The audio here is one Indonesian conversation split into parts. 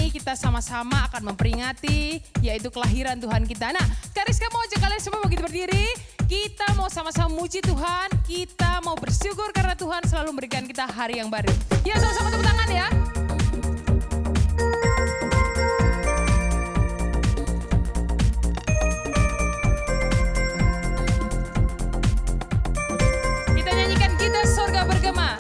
ini kita sama-sama akan memperingati yaitu kelahiran Tuhan kita. Nah, Kak Rizka mau ajak kalian semua begitu berdiri. Kita mau sama-sama muji Tuhan, kita mau bersyukur karena Tuhan selalu memberikan kita hari yang baru. Ya, sama-sama tepuk tangan ya. Kita nyanyikan Kita Surga Bergema.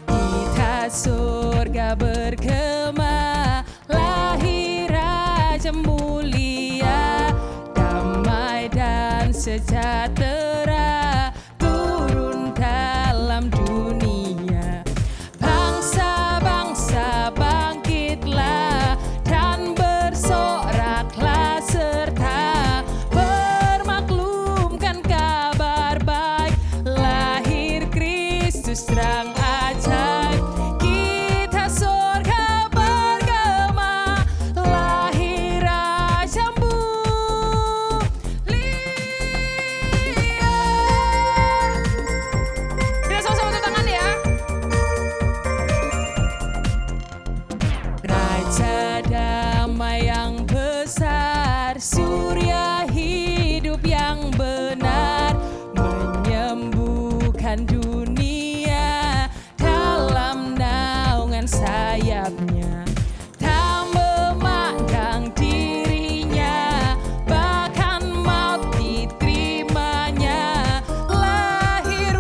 Kita surga bergema, lahir Raja mulia, damai dan sejahtera turun dalam dunia. Bangsa-bangsa bangkitlah dan bersoraklah serta permaklumkan kabar baik, lahir Kristus terang ajaib. Kita surga bergema, lahir Raja mulia. Kita sama-sama tepuk tangan ya. Raja damai yang besar, surya hidup yang benar, menyembuhkan dunia dalam naungan sayapnya. Tak memandang dirinya, bahkan maut diterimanya, lahir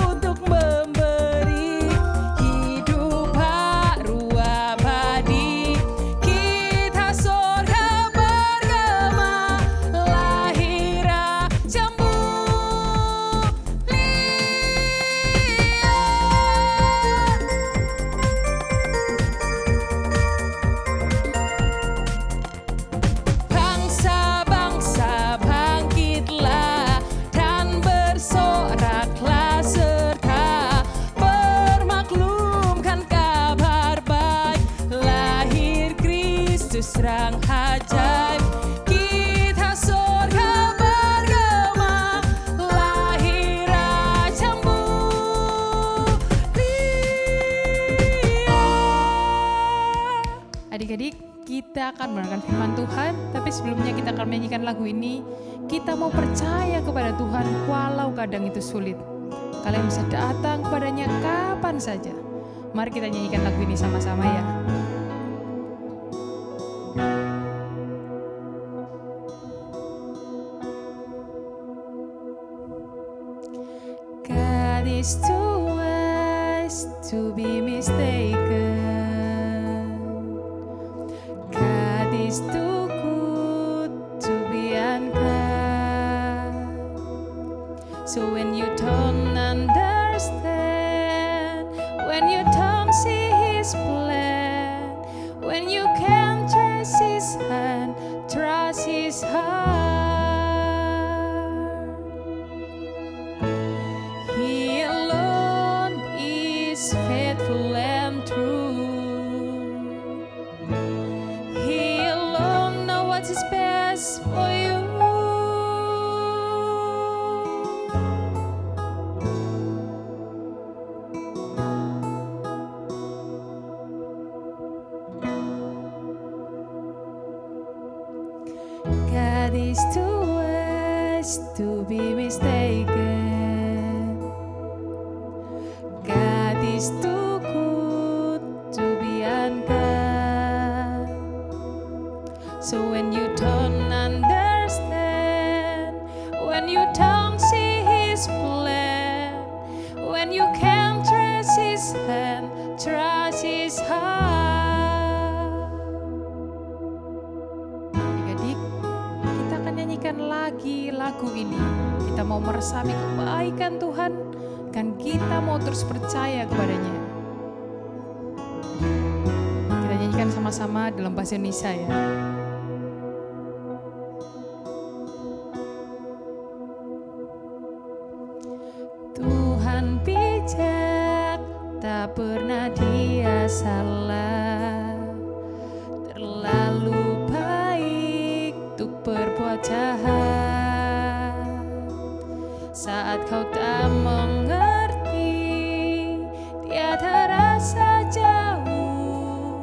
untuk memberi hidup baru abadi. Kita surga bergema, lahir Raja mulia. Bangsa-bangsa bangkitlah dan bersoraklah serta permaklumkan kabar baik, lahir Kristus terang ajaib. Kita surga bergema, lahir Raja mulia. Adik-adik, kita akan mendengarkan firman Tuhan, tapi sebelumnya kita akan menyanyikan lagu ini. Kita mau percaya kepada Tuhan walau kadang itu sulit. Kalian bisa datang kepadanya kapan saja. Mari kita nyanyikan lagu ini sama-sama ya. God is too wise to be mistaken. God is too good to be unkind. So when you don't understand, when you don't see His plan, when you can't trace His hand, trust His heart. He alone is faithful and true. He alone knows what is best for you. God is too wise to be mistaken. God is too good to be unkind. So when you don't understand, when you don't see His plan, when you can't trace His hand, trust His heart. Adik-adik, kita akan nyanyikan lagi lagu ini. Kita mau meresapi kebaikan Tuhan, dan kita mau terus percaya kepadanya. Kita nyanyikan sama-sama dalam bahasa Indonesia ya. Tuhan bijak, tak pernah Dia salah, terlalu baik untuk berbuat jahat. Saat kau tak mengerti, Dia terasa jauh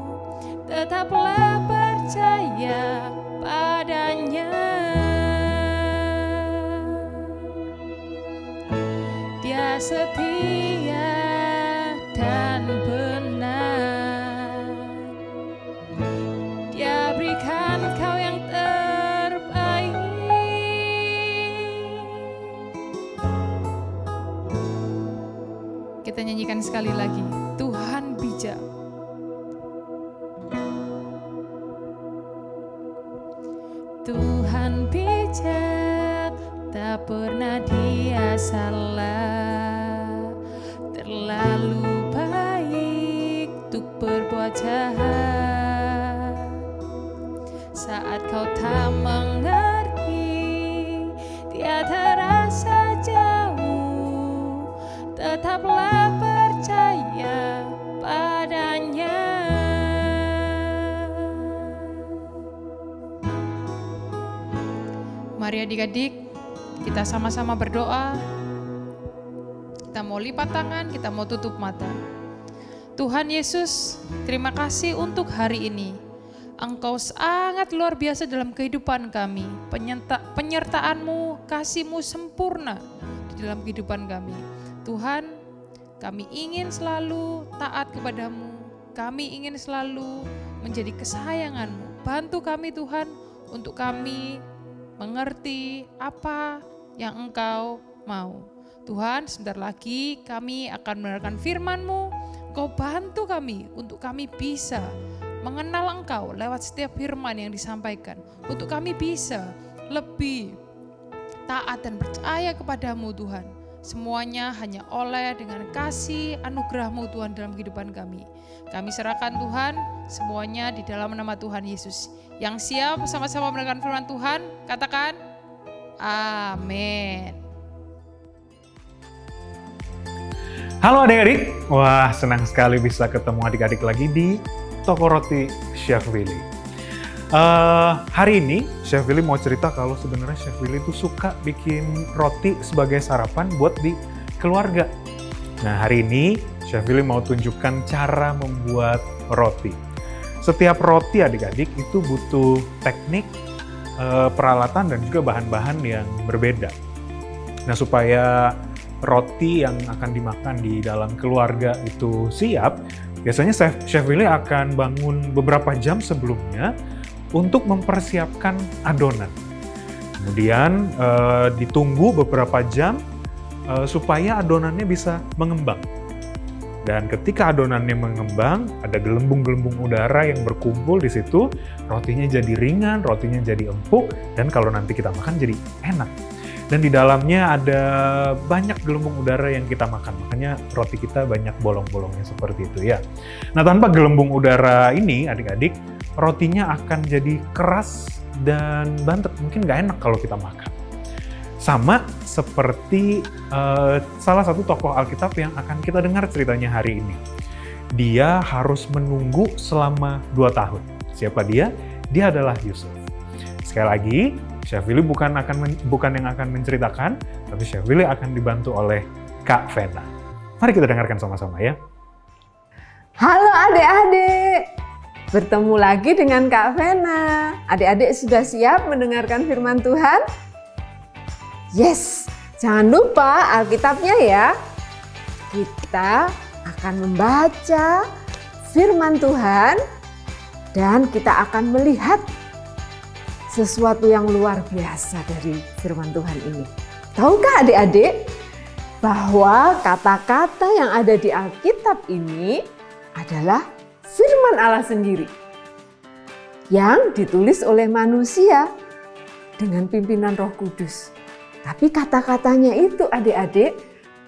tetaplah percaya padanya. Dia setia dan benar. Dia berikan kau yang terbaik. Kita nyanyikan sekali lagi, Tuhan bijak. Tuhan bijak, tak pernah Dia salah. Terlalu baik untuk berbuat jahat. Saat kau tak mengerti, Dia terasa jauh. Tetaplah percaya padanya. Mari adik-adik, kita sama-sama berdoa. Kita mau lipat tangan, kita mau tutup mata. Tuhan Yesus, terima kasih untuk hari ini. Engkau sangat luar biasa dalam kehidupan kami. Penyertaan-Mu, kasih-Mu sempurna di dalam kehidupan kami. Tuhan, kami ingin selalu taat kepadamu. Kami ingin selalu menjadi kesayangan-Mu. Bantu kami Tuhan untuk kami mengerti apa yang Engkau mau. Tuhan, sebentar lagi kami akan mendengarkan firman-Mu. Engkau bantu kami untuk kami bisa mengenal Engkau lewat setiap firman yang disampaikan. Untuk kami bisa lebih taat dan percaya kepadamu Tuhan. Semuanya hanya oleh dengan kasih anugerah-Mu Tuhan dalam kehidupan kami. Kami serahkan Tuhan semuanya di dalam nama Tuhan Yesus. Yang siap sama-sama mendengarkan firman Tuhan, katakan amin. Halo adik-adik, wah senang sekali bisa ketemu adik-adik lagi di Toko Roti Chef Willy. Hari ini Chef Willy mau cerita kalau sebenarnya Chef Willy itu suka bikin roti sebagai sarapan buat di keluarga. Nah hari ini Chef Willy mau tunjukkan cara membuat roti. Setiap roti adik-adik itu butuh teknik, peralatan dan juga bahan-bahan yang berbeda. Nah supaya roti yang akan dimakan di dalam keluarga itu siap, biasanya Chef Willy akan bangun beberapa jam sebelumnya untuk mempersiapkan adonan. Kemudian ditunggu beberapa jam supaya adonannya bisa mengembang. Dan ketika adonannya mengembang, ada gelembung-gelembung udara yang berkumpul di situ, rotinya jadi ringan, rotinya jadi empuk, dan kalau nanti kita makan jadi enak. Dan di dalamnya ada banyak gelembung udara yang kita makan, makanya roti kita banyak bolong-bolongnya seperti itu ya. Nah tanpa gelembung udara ini adik-adik, rotinya akan jadi keras dan bantet, mungkin nggak enak kalau kita makan. Sama seperti salah satu tokoh Alkitab yang akan kita dengar ceritanya hari ini. Dia harus menunggu selama 2 tahun. Siapa dia? Dia adalah Yusuf. Sekali lagi, Chef Willy bukan yang akan menceritakan, tapi Chef Willy akan dibantu oleh Kak Vena. Mari kita dengarkan sama-sama ya. Halo adik-adik, bertemu lagi dengan Kak Vena. Adik-adik sudah siap mendengarkan firman Tuhan? Yes, jangan lupa Alkitabnya ya. Kita akan membaca firman Tuhan dan kita akan melihat sesuatu yang luar biasa dari firman Tuhan ini. Tahukah adik-adik bahwa kata-kata yang ada di Alkitab ini adalah firman Allah sendiri yang ditulis oleh manusia dengan pimpinan Roh Kudus. Tapi kata-katanya itu adik-adik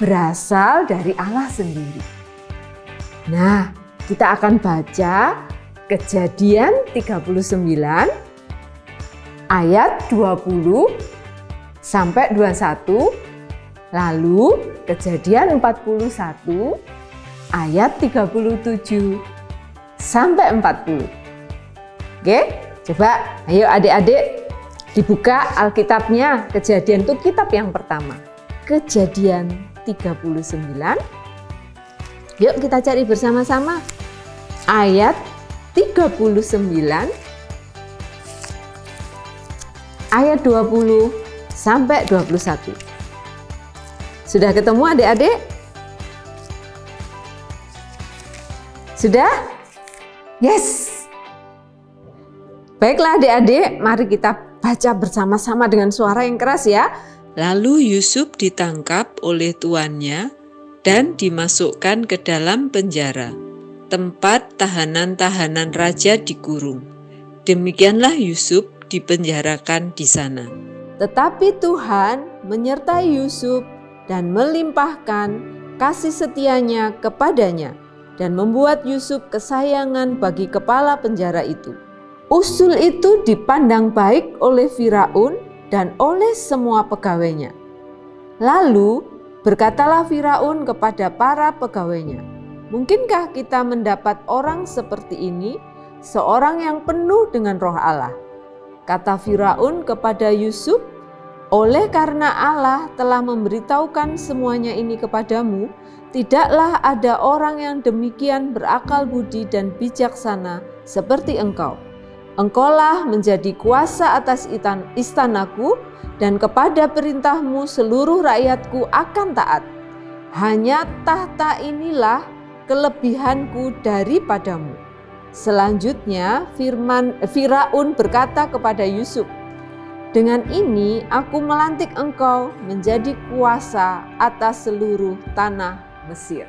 berasal dari Allah sendiri. Nah, kita akan baca Kejadian 39 ayat 20 sampai 21, lalu Kejadian 41 ayat 37 sampai 40. Oke, coba ayo adik-adik dibuka Alkitabnya. Kejadian itu kitab yang pertama. Kejadian 39. Yuk kita cari bersama-sama. Ayat 39 ayat 20 sampai 21. Sudah ketemu adik-adik? Sudah? Yes! Baiklah adik-adik, mari kita baca bersama-sama dengan suara yang keras ya. Lalu Yusuf ditangkap oleh tuannya dan dimasukkan ke dalam penjara, tempat tahanan-tahanan raja dikurung. Demikianlah Yusuf dipenjarakan di sana. Tetapi Tuhan menyertai Yusuf dan melimpahkan kasih setianya kepadanya dan membuat Yusuf kesayangan bagi kepala penjara itu. Usul itu dipandang baik oleh Firaun dan oleh semua pegawainya. Lalu berkatalah Firaun kepada para pegawainya, "Mungkinkah kita mendapat orang seperti ini, seorang yang penuh dengan roh Allah?" Kata Firaun kepada Yusuf, "Oleh karena Allah telah memberitahukan semuanya ini kepadamu, tidaklah ada orang yang demikian berakal budi dan bijaksana seperti engkau. Engkaulah menjadi kuasa atas istanaku, dan kepada perintahmu seluruh rakyatku akan taat. Hanya tahta inilah kelebihanku daripadamu." Selanjutnya Firaun berkata kepada Yusuf, "Dengan ini aku melantik engkau menjadi kuasa atas seluruh tanah Mesir."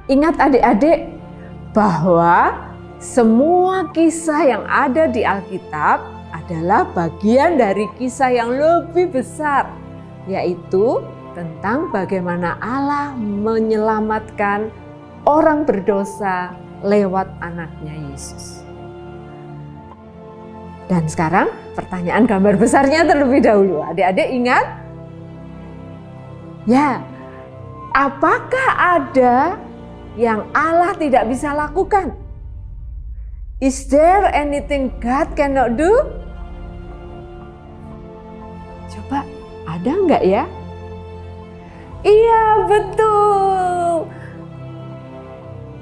Ingat adik-adik bahwa semua kisah yang ada di Alkitab adalah bagian dari kisah yang lebih besar, yaitu tentang bagaimana Allah menyelamatkan orang berdosa lewat anaknya Yesus. Dan sekarang pertanyaan gambar besarnya terlebih dahulu. Adik-adik ingat? Ya, apakah ada yang Allah tidak bisa lakukan? Is there anything God cannot do? Coba, ada enggak ya? Iya, betul.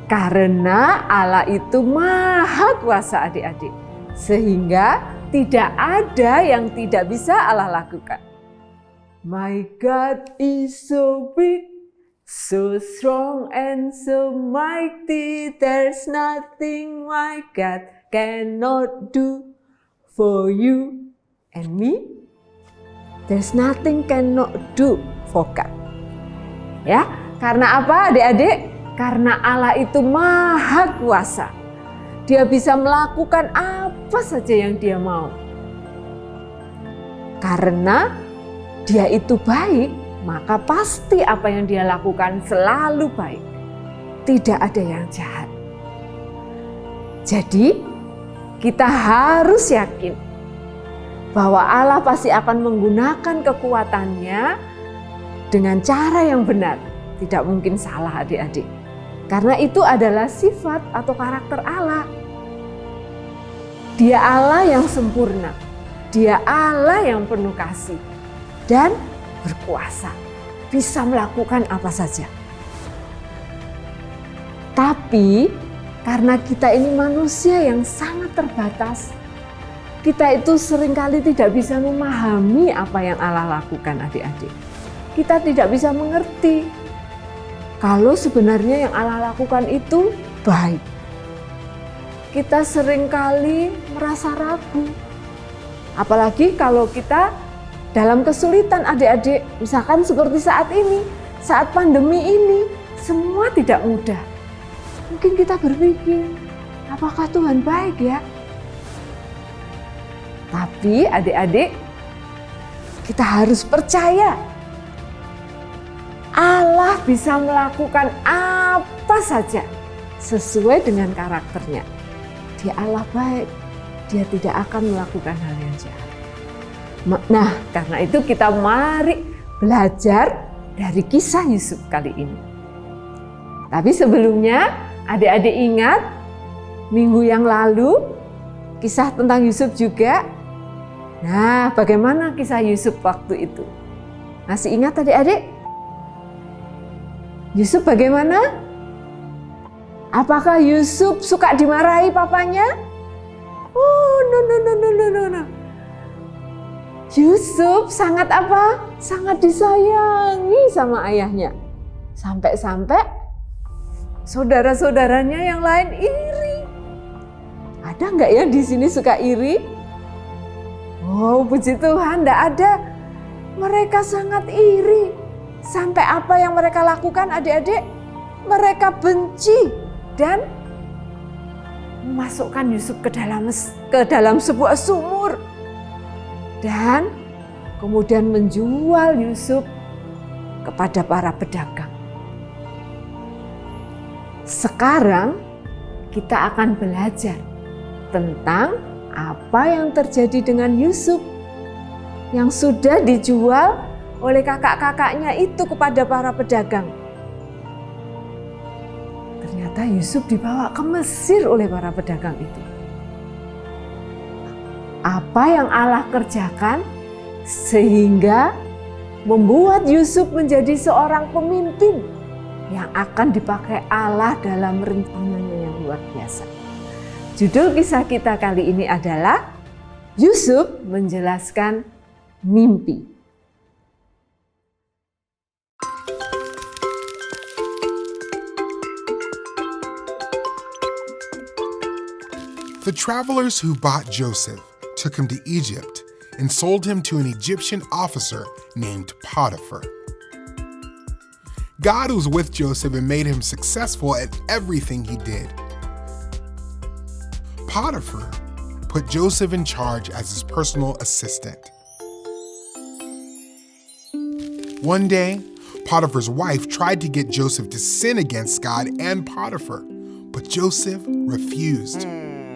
Karena Allah itu maha kuasa adik-adik. Sehingga tidak ada yang tidak bisa Allah lakukan. My God is so big, so strong and so mighty, there's nothing my God cannot do for you and me. There's nothing cannot do for God. Ya, karena apa adik-adik? Karena Allah itu maha kuasa. Dia bisa melakukan apa saja yang dia mau. Karena dia itu baik, maka pasti apa yang dia lakukan selalu baik. Tidak ada yang jahat. Jadi kita harus yakin bahwa Allah pasti akan menggunakan kekuatannya dengan cara yang benar. Tidak mungkin salah adik-adik. Karena itu adalah sifat atau karakter Allah. Dia Allah yang sempurna. Dia Allah yang penuh kasih dan berkuasa. Bisa melakukan apa saja. Tapi karena kita ini manusia yang sangat terbatas, kita itu seringkali tidak bisa memahami apa yang Allah lakukan adik-adik. Kita tidak bisa mengerti kalau sebenarnya yang Allah lakukan itu baik. Kita seringkali merasa ragu. Apalagi kalau kita dalam kesulitan adik-adik, misalkan seperti saat ini, saat pandemi ini, semua tidak mudah. Mungkin kita berpikir, apakah Tuhan baik ya? Tapi adik-adik, kita harus percaya Allah bisa melakukan apa saja sesuai dengan karakternya. Dia Allah baik, dia tidak akan melakukan hal yang jahat. Nah, karena itu kita mari belajar dari kisah Yusuf kali ini. Tapi sebelumnya, adik-adik ingat minggu yang lalu kisah tentang Yusuf juga. Nah, bagaimana kisah Yusuf waktu itu? Masih ingat adik-adik? Yusuf bagaimana? Apakah Yusuf suka dimarahi papanya? Oh, no. Yusuf sangat apa? Sangat disayangi sama ayahnya. Sampai-sampai saudara-saudaranya yang lain iri. Ada nggak ya di sini suka iri? Oh, puji Tuhan, nggak ada. Mereka sangat iri. Sampai apa yang mereka lakukan, adik-adik? Mereka benci dan memasukkan Yusuf ke dalam sebuah sumur. Dan kemudian menjual Yusuf kepada para pedagang. Sekarang kita akan belajar tentang apa yang terjadi dengan Yusuf yang sudah dijual oleh kakak-kakaknya itu kepada para pedagang. Ternyata Yusuf dibawa ke Mesir oleh para pedagang itu. Apa yang Allah kerjakan sehingga membuat Yusuf menjadi seorang pemimpin yang akan dipakai Allah dalam rencananya yang luar biasa. Judul kisah kita kali ini adalah Yusuf menjelaskan mimpi. The travelers who bought Joseph took him to Egypt and sold him to an Egyptian officer named Potiphar. God was with Joseph and made him successful at everything he did. Potiphar put Joseph in charge as his personal assistant. One day, Potiphar's wife tried to get Joseph to sin against God and Potiphar, but Joseph refused.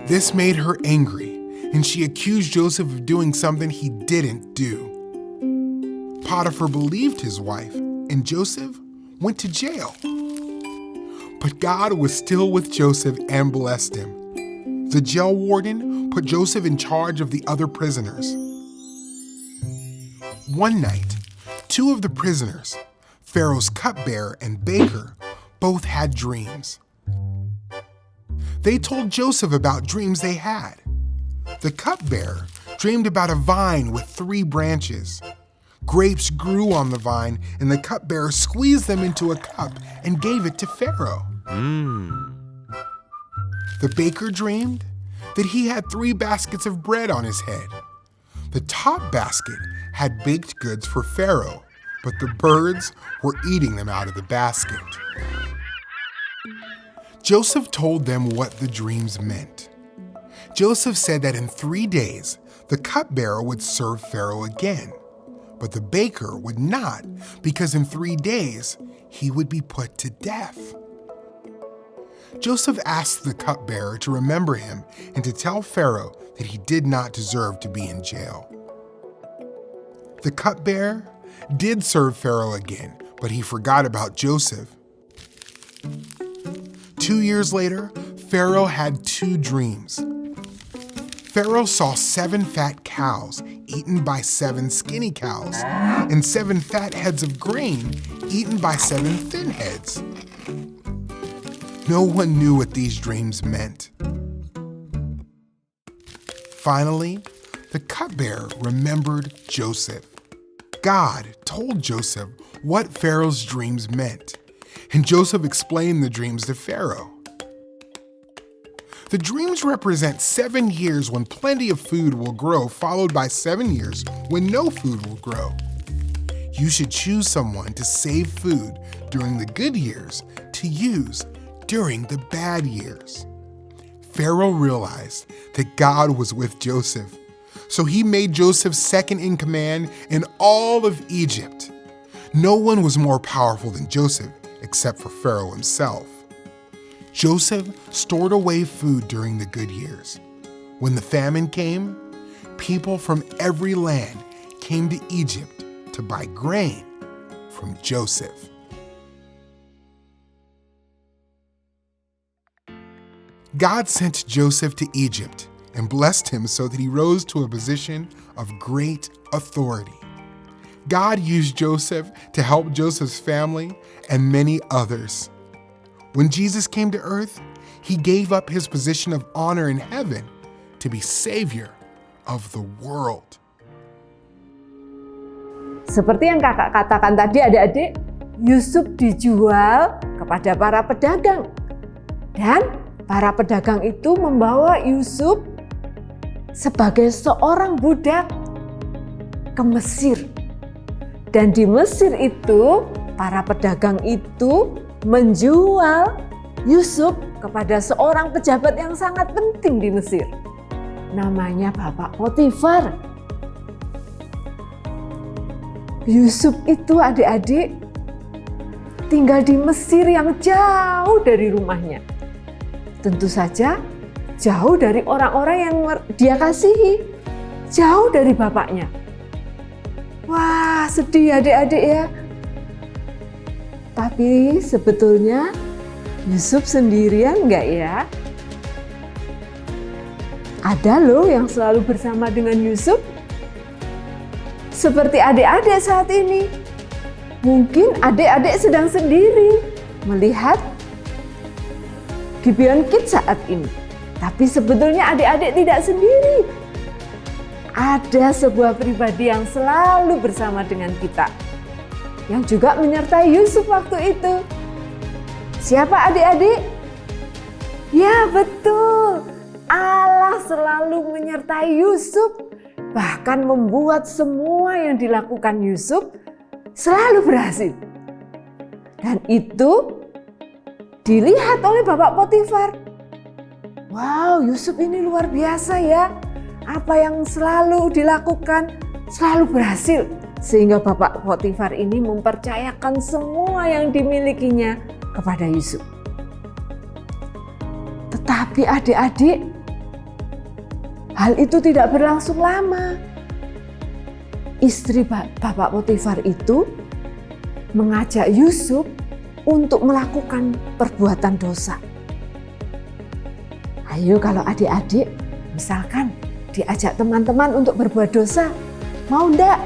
This made her angry, and she accused Joseph of doing something he didn't do. Potiphar believed his wife, and Joseph went to jail. But God was still with Joseph and blessed him. The jail warden put Joseph in charge of the other prisoners. One night, two of the prisoners, Pharaoh's cupbearer and baker, both had dreams. They told Joseph about dreams they had. The cupbearer dreamed about a vine with 3 branches. Grapes grew on the vine, and the cupbearer squeezed them into a cup and gave it to Pharaoh. The baker dreamed that he had 3 baskets of bread on his head. The top basket had baked goods for Pharaoh, but the birds were eating them out of the basket. Joseph told them what the dreams meant. Joseph said that in 3 days, the cupbearer would serve Pharaoh again, but the baker would not, because in 3 days, he would be put to death. Joseph asked the cupbearer to remember him and to tell Pharaoh that he did not deserve to be in jail. The cupbearer did serve Pharaoh again, but he forgot about Joseph. 2 years later, Pharaoh had 2 dreams. Pharaoh saw 7 fat cows eaten by 7 skinny cows, and 7 fat heads of grain eaten by 7 thin heads. No one knew what these dreams meant. Finally, the cupbearer remembered Joseph. God told Joseph what Pharaoh's dreams meant, and Joseph explained the dreams to Pharaoh. The dreams represent 7 years when plenty of food will grow, followed by 7 years when no food will grow. You should choose someone to save food during the good years to use during the bad years. Pharaoh realized that God was with Joseph, so he made Joseph second in command in all of Egypt. No one was more powerful than Joseph, except for Pharaoh himself. Joseph stored away food during the good years. When the famine came, people from every land came to Egypt to buy grain from Joseph. God sent Joseph to Egypt and blessed him so that he rose to a position of great authority. God used Joseph to help Joseph's family and many others. When Jesus came to earth, he gave up his position of honor in heaven to be Savior of the world. Seperti yang kakak katakan tadi adik-adik, Yusuf dijual kepada para pedagang. Dan para pedagang itu membawa Yusuf sebagai seorang budak ke Mesir. Dan di Mesir itu, para pedagang itu menjual Yusuf kepada seorang pejabat yang sangat penting di Mesir. Namanya Bapak Potifar. Yusuf itu adik-adik tinggal di Mesir yang jauh dari rumahnya. Tentu saja jauh dari orang-orang yang dia kasihi, jauh dari bapaknya. Wah, sedih adik-adik ya. Tapi sebetulnya Yusuf sendirian enggak ya? Ada loh yang selalu bersama dengan Yusuf. Seperti adik-adik saat ini. Mungkin adik-adik sedang sendiri melihat Gibeon Kids saat ini. Tapi sebetulnya adik-adik tidak sendiri. Ada sebuah pribadi yang selalu bersama dengan kita, yang juga menyertai Yusuf waktu itu. Siapa adik-adik? Ya betul, Allah selalu menyertai Yusuf. Bahkan membuat semua yang dilakukan Yusuf selalu berhasil. Dan itu dilihat oleh Bapak Potifar. Wow, Yusuf ini luar biasa ya. Apa yang selalu dilakukan selalu berhasil. Sehingga Bapak Potifar ini mempercayakan semua yang dimilikinya kepada Yusuf. Tetapi adik-adik, hal itu tidak berlangsung lama. Istri Bapak Potifar itu mengajak Yusuf untuk melakukan perbuatan dosa. Ayo kalau adik-adik misalkan diajak teman-teman untuk berbuat dosa, mau enggak?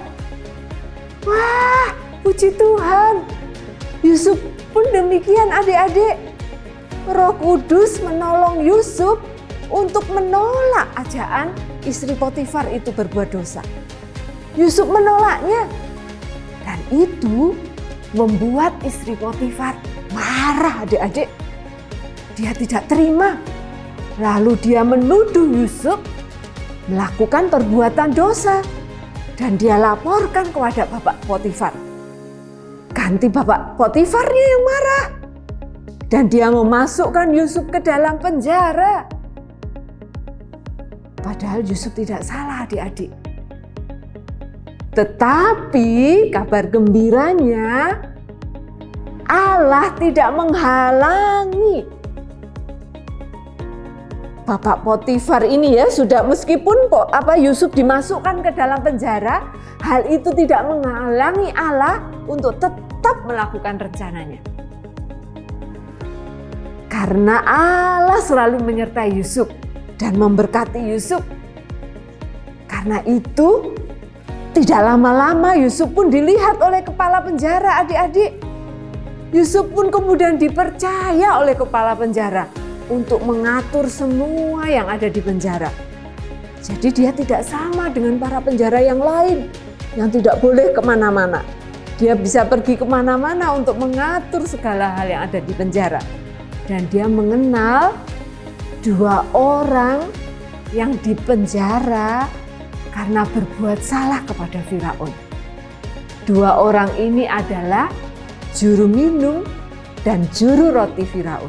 Wah, puji Tuhan. Yusuf pun demikian adik-adik. Roh Kudus menolong Yusuf untuk menolak ajakan istri Potifar itu berbuat dosa. Yusuf menolaknya. Dan itu membuat istri Potifar marah adik-adik. Dia tidak terima. Lalu dia menuduh Yusuf melakukan perbuatan dosa. Dan dia laporkan kepada Bapak Potifar. Ganti Bapak Potifarnya yang marah. Dan dia memasukkan Yusuf ke dalam penjara. Padahal Yusuf tidak salah adik-adik. Tetapi kabar gembiranya, Allah tidak menghalangi Bapak Potifar ini ya, sudah meskipun Yusuf dimasukkan ke dalam penjara, hal itu tidak menghalangi Allah untuk tetap melakukan rencananya. Karena Allah selalu menyertai Yusuf dan memberkati Yusuf. Karena itu tidak lama-lama Yusuf pun dilihat oleh kepala penjara adik-adik. Yusuf pun kemudian dipercaya oleh kepala penjara untuk mengatur semua yang ada di penjara. Jadi dia tidak sama dengan para penjara yang lain yang tidak boleh kemana-mana. Dia bisa pergi kemana-mana untuk mengatur segala hal yang ada di penjara. Dan dia mengenal 2 orang yang dipenjara karena berbuat salah kepada Firaun. 2 orang ini adalah juru minum dan juru roti Firaun.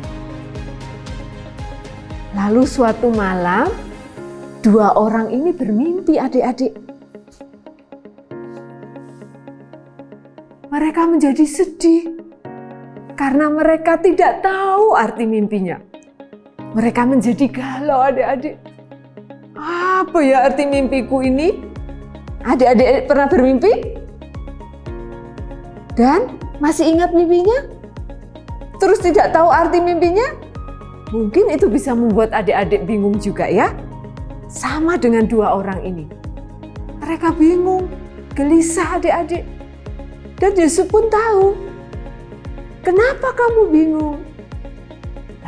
Lalu suatu malam, 2 orang ini bermimpi adik-adik. Mereka menjadi sedih karena mereka tidak tahu arti mimpinya. Mereka menjadi galau adik-adik. Apa ya arti mimpiku ini? Adik-adik pernah bermimpi? Dan masih ingat mimpinya? Terus tidak tahu arti mimpinya? Mungkin itu bisa membuat adik-adik bingung juga ya. Sama dengan 2 orang ini. Mereka bingung, gelisah adik-adik. Dan Yusuf pun tahu. Kenapa kamu bingung?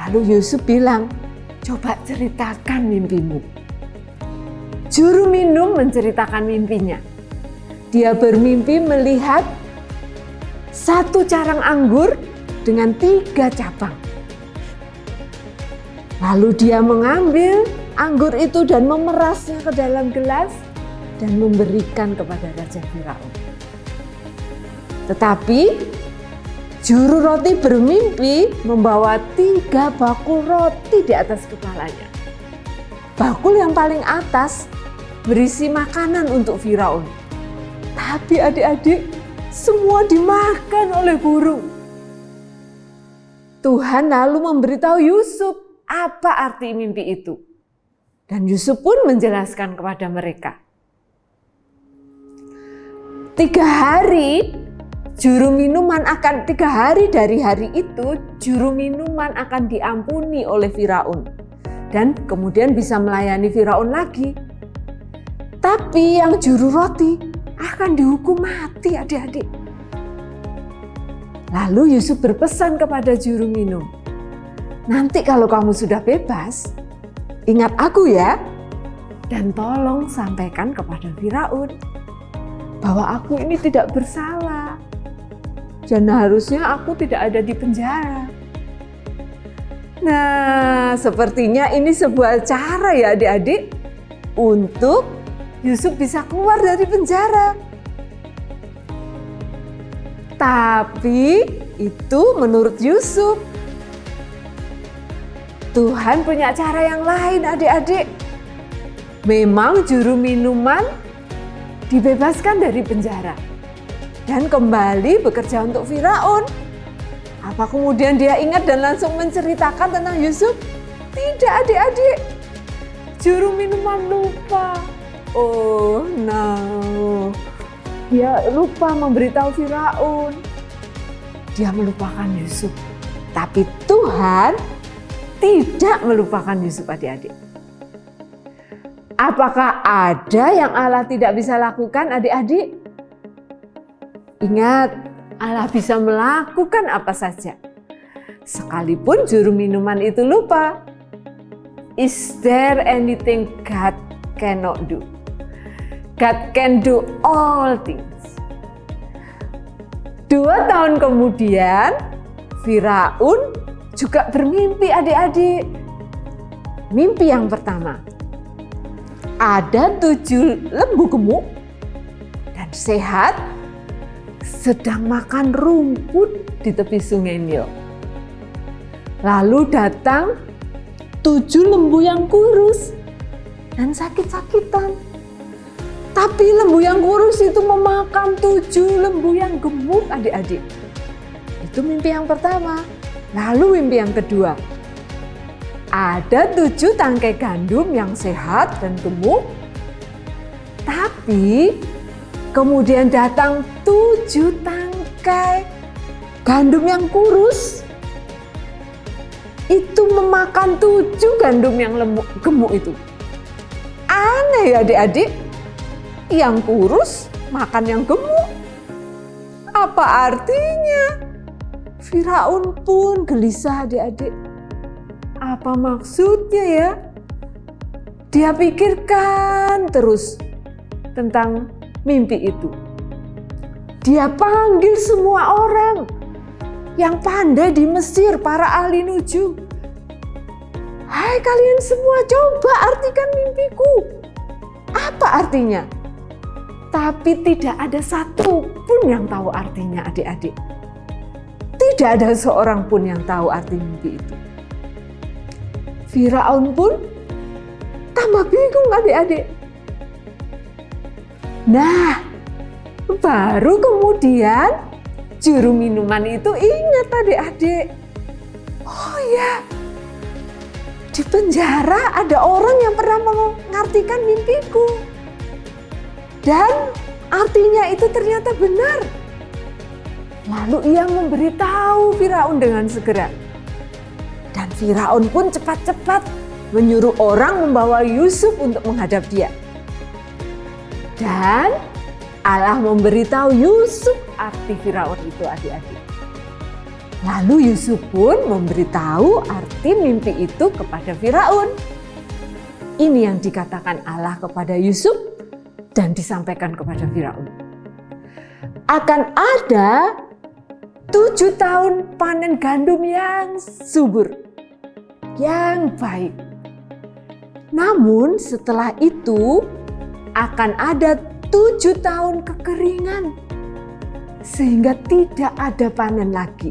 Lalu Yusuf bilang, coba ceritakan mimpimu. Juru minum menceritakan mimpinya. Dia bermimpi melihat satu carang anggur dengan 3 cabang. Lalu dia mengambil anggur itu dan memerasnya ke dalam gelas dan memberikan kepada Raja Firaun. Tetapi juru roti bermimpi membawa 3 bakul roti di atas kepalanya. Bakul yang paling atas berisi makanan untuk Firaun. Tapi adik-adik, semua dimakan oleh burung. Tuhan lalu memberitahu Yusuf apa arti mimpi itu. Dan Yusuf pun menjelaskan kepada mereka. 3 hari dari hari itu, juru minuman akan diampuni oleh Firaun. Dan kemudian bisa melayani Firaun lagi. Tapi yang juru roti akan dihukum mati adik-adik. Lalu Yusuf berpesan kepada juru minum, nanti kalau kamu sudah bebas, ingat aku ya, dan tolong sampaikan kepada Firaun bahwa aku ini tidak bersalah dan harusnya aku tidak ada di penjara. Nah, sepertinya ini sebuah cara ya adik-adik untuk Yusuf bisa keluar dari penjara. Tapi itu menurut Yusuf. Tuhan punya cara yang lain adik-adik. Memang juru minuman dibebaskan dari penjara dan kembali bekerja untuk Firaun. Apa kemudian dia ingat dan langsung menceritakan tentang Yusuf? Tidak adik-adik. Juru minuman lupa. Oh no. Dia lupa memberitahu Firaun. Dia melupakan Yusuf. Tapi Tuhan tidak melupakan Yusuf adik-adik. Apakah ada yang Allah tidak bisa lakukan adik-adik? Ingat, Allah bisa melakukan apa saja. Sekalipun juru minuman itu lupa. Is there anything God cannot do? God can do all things. 2 tahun kemudian, Firaun juga bermimpi adik-adik. Mimpi yang pertama, ada 7 lembu gemuk dan sehat sedang makan rumput di tepi sungai Nil. Lalu datang 7 lembu yang kurus dan sakit-sakitan. Tapi lembu yang kurus itu memakan 7 lembu yang gemuk adik-adik. Itu mimpi yang pertama. Lalu mimpi yang kedua. Ada 7 tangkai gandum yang sehat dan gemuk. Tapi kemudian datang 7 tangkai gandum yang kurus. Itu memakan 7 gandum yang gemuk itu. Aneh ya adik-adik. Yang kurus makan yang gemuk. Apa artinya? Firaun pun gelisah adik-adik. Apa maksudnya ya? Dia pikirkan terus tentang mimpi itu. Dia panggil semua orang yang pandai di Mesir, para ahli nujum. Hai kalian semua, coba artikan mimpiku. Apa artinya? Tapi tidak ada satupun yang tahu artinya adik-adik. Tidak ada seorang pun yang tahu arti mimpi itu. Firaun pun tambah bingung adik-adik. Nah, baru kemudian juru minuman itu ingat adik-adik. Oh ya, di penjara ada orang yang pernah mengartikan mimpiku. Dan artinya itu ternyata benar. Lalu ia memberitahu Firaun dengan segera. Dan Firaun pun cepat-cepat menyuruh orang membawa Yusuf untuk menghadap dia. Dan Allah memberitahu Yusuf arti Firaun itu adik-adik. Lalu Yusuf pun memberitahu arti mimpi itu kepada Firaun. Ini yang dikatakan Allah kepada Yusuf dan disampaikan kepada Firaun. Akan ada 7 tahun panen gandum yang subur, yang baik. Namun setelah itu akan ada 7 tahun kekeringan, sehingga tidak ada panen lagi.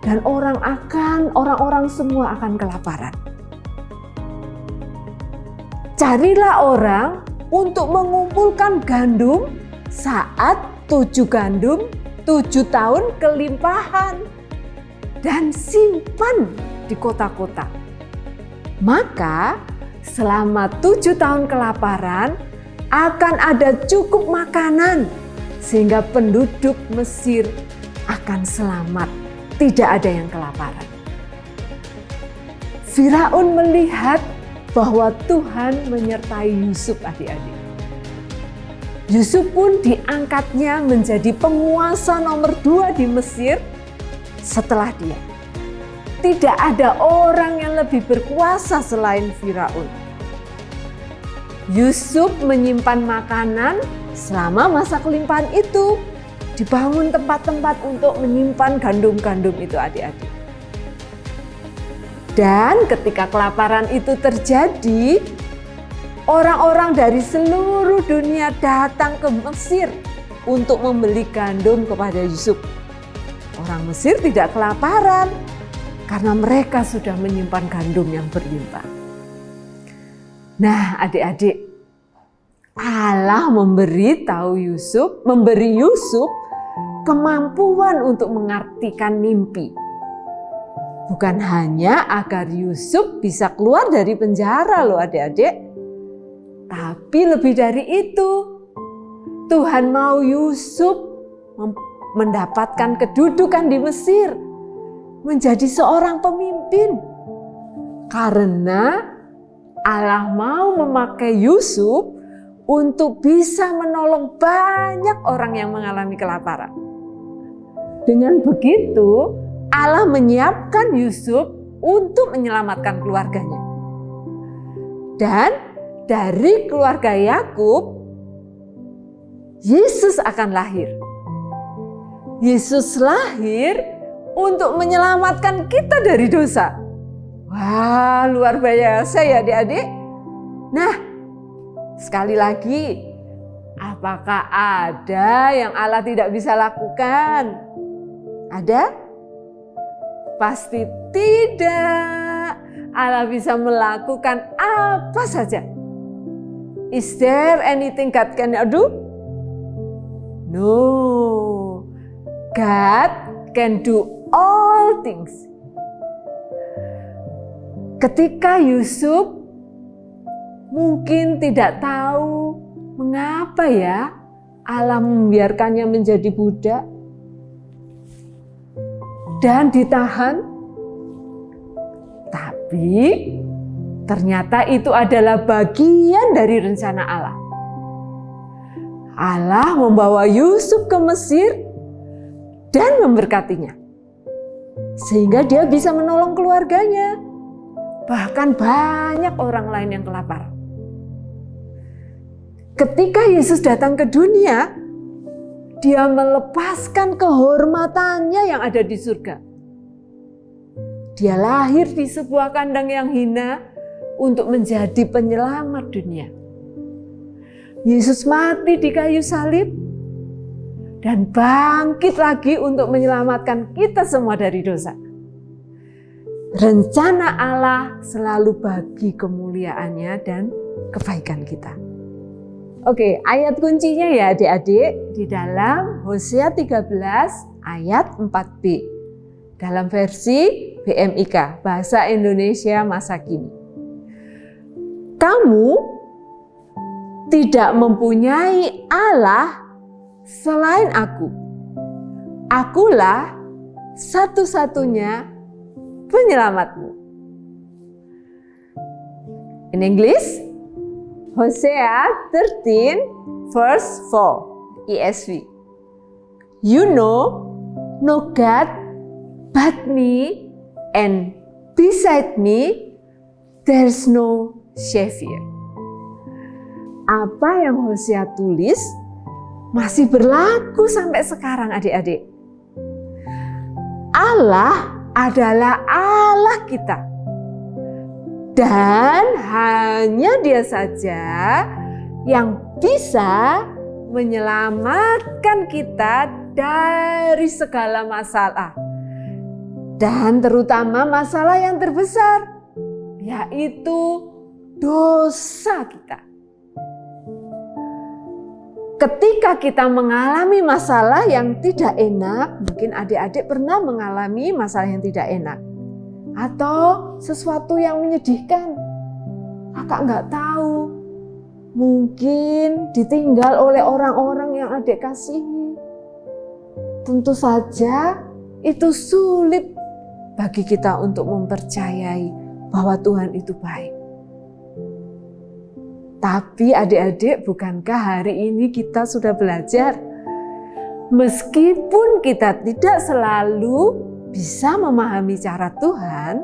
Dan orang-orang semua akan kelaparan. Carilah orang untuk mengumpulkan gandum saat 7 tahun kelimpahan dan simpan di kota-kota. Maka selama 7 tahun kelaparan akan ada cukup makanan sehingga penduduk Mesir akan selamat. Tidak ada yang kelaparan. Firaun melihat bahwa Tuhan menyertai Yusuf, adik-adik. Yusuf pun diangkatnya menjadi penguasa nomor 2 di Mesir setelah dia. Tidak ada orang yang lebih berkuasa selain Firaun. Yusuf menyimpan makanan selama masa kelimpahan itu. Dibangun tempat-tempat untuk menyimpan gandum-gandum itu, adik-adik. Dan ketika kelaparan itu terjadi, orang-orang dari seluruh dunia datang ke Mesir untuk membeli gandum kepada Yusuf. Orang Mesir tidak kelaparan karena mereka sudah menyimpan gandum yang berlimpah. Nah, adik-adik, Allah memberi Yusuf kemampuan untuk mengartikan mimpi. Bukan hanya agar Yusuf bisa keluar dari penjara loh adik-adik. Tapi lebih dari itu, Tuhan mau Yusuf mendapatkan kedudukan di Mesir. Menjadi seorang pemimpin. Karena Allah mau memakai Yusuf untuk bisa menolong banyak orang yang mengalami kelaparan. Dengan begitu, Allah menyiapkan Yusuf untuk menyelamatkan keluarganya. Dan dari keluarga Yakub, Yesus akan lahir. Yesus lahir untuk menyelamatkan kita dari dosa. Wah, luar biasa ya adik-adik. Nah, sekali lagi, apakah ada yang Allah tidak bisa lakukan? Ada? Pasti tidak. Allah bisa melakukan apa saja. Is there anything God cannot do? No. God can do all things. Ketika Yusuf mungkin tidak tahu mengapa ya Allah membiarkannya menjadi budak dan ditahan. Tapi ternyata itu adalah bagian dari rencana Allah. Allah membawa Yusuf ke Mesir dan memberkatinya. Sehingga dia bisa menolong keluarganya. Bahkan banyak orang lain yang kelaparan. Ketika Yesus datang ke dunia, dia melepaskan kehormatannya yang ada di surga. Dia lahir di sebuah kandang yang hina untuk menjadi penyelamat dunia. Yesus mati di kayu salib dan bangkit lagi untuk menyelamatkan kita semua dari dosa. Rencana Allah selalu bagi kemuliaannya dan kebaikan kita. Oke, ayat kuncinya ya adik-adik di dalam Hosea 13 ayat 4b. Dalam versi BMIK, Bahasa Indonesia Masa Kini. Kamu tidak mempunyai Allah selain aku. Akulah satu-satunya penyelamatmu. In English, Hosea 13 verse 4 ESV. You know, no God But me and beside me, there's no Savior. Apa yang Hosea tulis masih berlaku sampai sekarang adik-adik. Allah adalah Allah kita. Dan hanya Dia saja yang bisa menyelamatkan kita dari segala masalah. Dan terutama masalah yang terbesar, yaitu dosa kita. Ketika kita mengalami masalah yang tidak enak, mungkin adik-adik pernah mengalami masalah yang tidak enak. Atau sesuatu yang menyedihkan. Kakak nggak tahu. Mungkin ditinggal oleh orang-orang yang adik kasihi. Tentu saja itu sulit bagi kita untuk mempercayai bahwa Tuhan itu baik. Tapi adik-adik, bukankah hari ini kita sudah belajar? Meskipun kita tidak selalu bisa memahami cara Tuhan,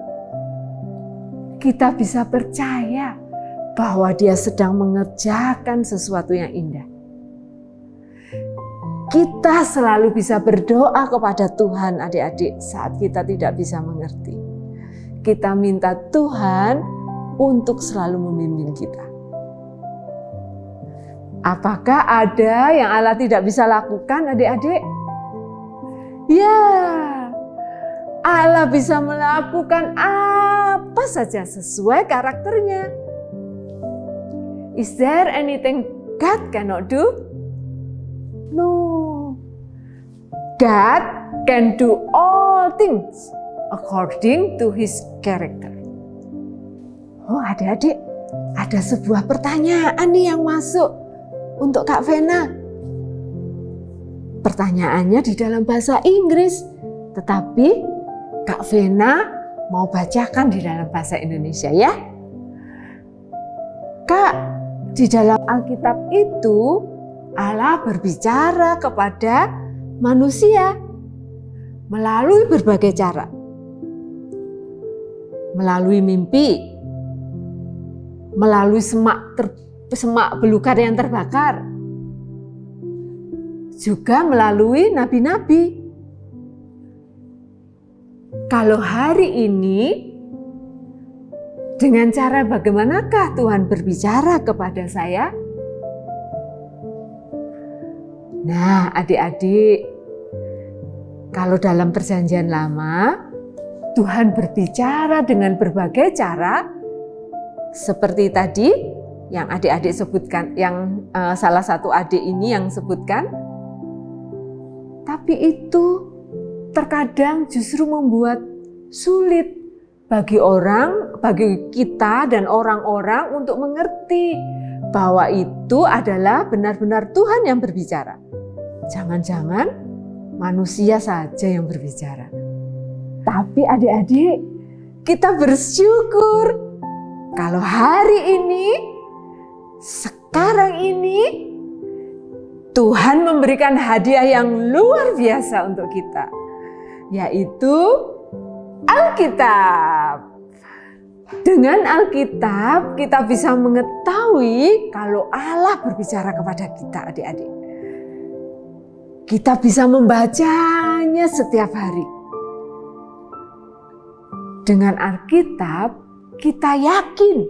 kita bisa percaya bahwa Dia sedang mengerjakan sesuatu yang indah. Kita selalu bisa berdoa kepada Tuhan adik-adik saat kita tidak bisa mengerti. Kita minta Tuhan untuk selalu membimbing kita. Apakah ada yang Allah tidak bisa lakukan adik-adik? Ya, Allah bisa melakukan apa saja sesuai karakternya. Is there anything God cannot do? No. God can do all things according to His character. Oh adik-adik, ada sebuah pertanyaan nih yang masuk untuk Kak Vena. Pertanyaannya di dalam bahasa Inggris, tetapi Kak Vena mau bacakan di dalam bahasa Indonesia ya. Kak, di dalam Alkitab itu Allah berbicara kepada manusia melalui berbagai cara. Melalui mimpi, melalui semak belukar yang terbakar, juga melalui nabi-nabi. Kalau hari ini, dengan cara bagaimanakah Tuhan berbicara kepada saya? Nah, adik-adik, kalau dalam Perjanjian Lama, Tuhan berbicara dengan berbagai cara, seperti tadi yang adik-adik sebutkan, yang salah satu adik ini yang sebutkan. Tapi itu terkadang justru membuat sulit bagi kita dan orang-orang untuk mengerti bahwa itu adalah benar-benar Tuhan yang berbicara. Jangan-jangan manusia saja yang berbicara. Tapi adik-adik, kita bersyukur kalau hari ini, sekarang ini, Tuhan memberikan hadiah yang luar biasa untuk kita, yaitu Alkitab. Dengan Alkitab kita bisa mengetahui kalau Allah berbicara kepada kita, adik-adik. Kita bisa membacanya setiap hari. Dengan Alkitab kita yakin,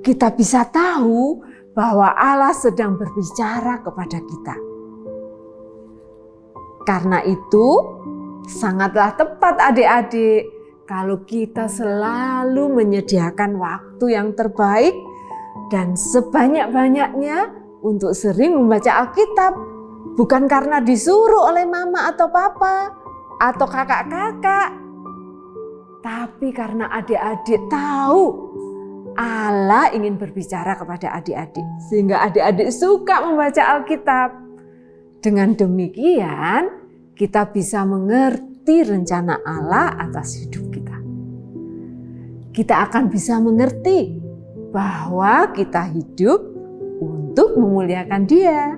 kita bisa tahu bahwa Allah sedang berbicara kepada kita. Karena itu sangatlah tepat adik-adik kalau kita selalu menyediakan waktu yang terbaik dan sebanyak-banyaknya untuk sering membaca Alkitab. Bukan karena disuruh oleh mama atau papa atau kakak-kakak, tapi karena adik-adik tahu Allah ingin berbicara kepada adik-adik, sehingga adik-adik suka membaca Alkitab. Dengan demikian, kita bisa mengerti rencana Allah atas hidup kita. Kita akan bisa mengerti bahwa kita hidup untuk memuliakan Dia.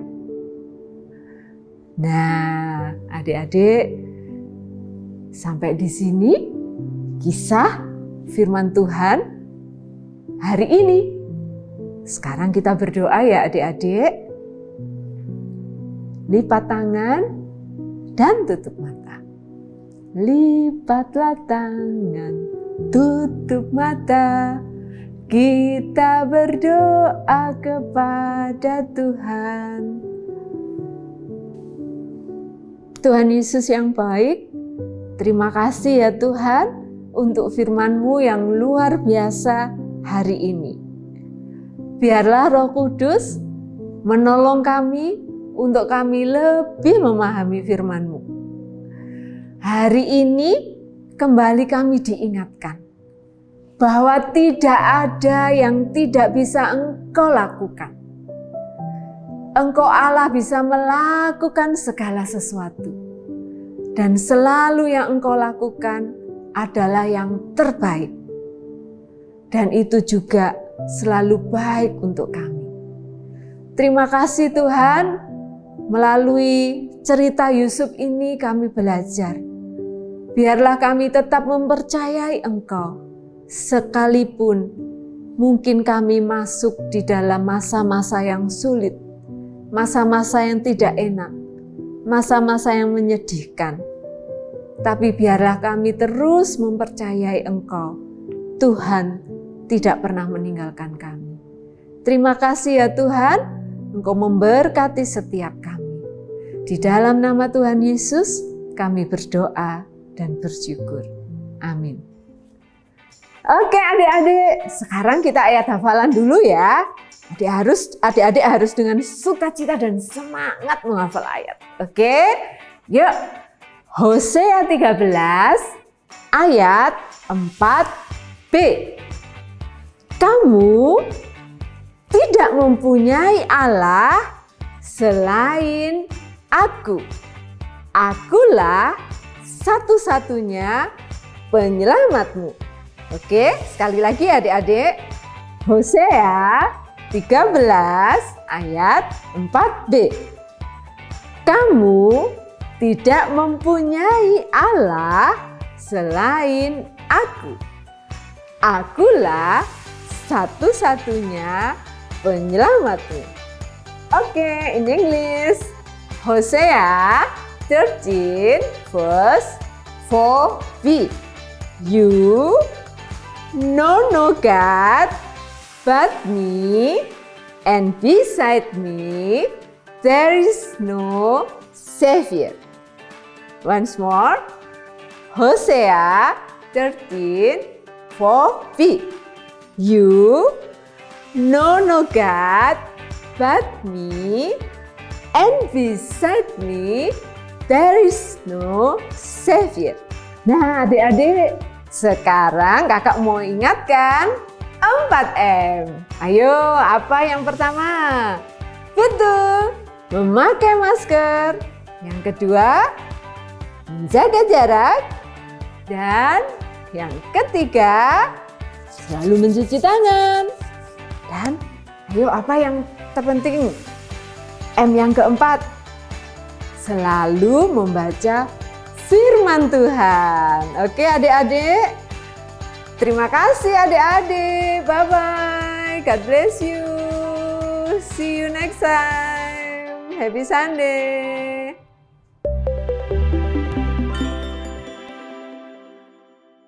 Nah, adik-adik, Sampai di sini kisah firman Tuhan hari ini. Sekarang kita berdoa ya adik-adik. Lipat tangan dan tutup mata. Lipatlah tangan, tutup mata. Kita berdoa kepada Tuhan. Tuhan Yesus yang baik, terima kasih ya Tuhan untuk firman-Mu yang luar biasa hari ini. Biarlah Roh Kudus menolong kami untuk kami lebih memahami firman-Mu. Hari ini kembali kami diingatkan bahwa tidak ada yang tidak bisa Engkau lakukan. Engkau Allah bisa melakukan segala sesuatu. Dan selalu yang Engkau lakukan adalah yang terbaik. Dan itu juga selalu baik untuk kami. Terima kasih Tuhan, melalui cerita Yusuf ini kami belajar. Biarlah kami tetap mempercayai Engkau, sekalipun mungkin kami masuk di dalam masa-masa yang sulit, masa-masa yang tidak enak, masa-masa yang menyedihkan. Tapi biarlah kami terus mempercayai Engkau. Tuhan tidak pernah meninggalkan kami. Terima kasih ya Tuhan, Engkau memberkati setiap kami. Di dalam nama Tuhan Yesus, kami berdoa dan bersyukur. Amin. Oke adik-adik, sekarang kita ayat hafalan dulu ya. Adik-adik harus dengan sukacita dan semangat menghafal ayat. Oke, yuk. Hosea 13 ayat 4b. Kamu tidak mempunyai Allah selain Aku. Akulah satu-satunya penyelamatmu. Oke, sekali lagi adik-adik. Hosea 13 ayat 4b. Kamu tidak mempunyai Allah selain Aku. Akulah satu-satunya penyelamatmu. Oke, in English. Hosea 13 verse 4b. You know no God but me, and beside me there is no Savior. Once more, Hosea 13 4b. You know no God but me, and beside me there is no Savior. Nah adik-adik, sekarang kakak mau ingatkan 4M. Ayo, apa yang pertama? Betul, memakai masker. Yang kedua, menjaga jarak. Dan yang ketiga, selalu mencuci tangan. Dan ayo, apa yang terpenting? M yang keempat, selalu membaca firman Tuhan. Oke adik-adik, terima kasih adik-adik. Bye-bye, God bless you. See you next time. Happy Sunday.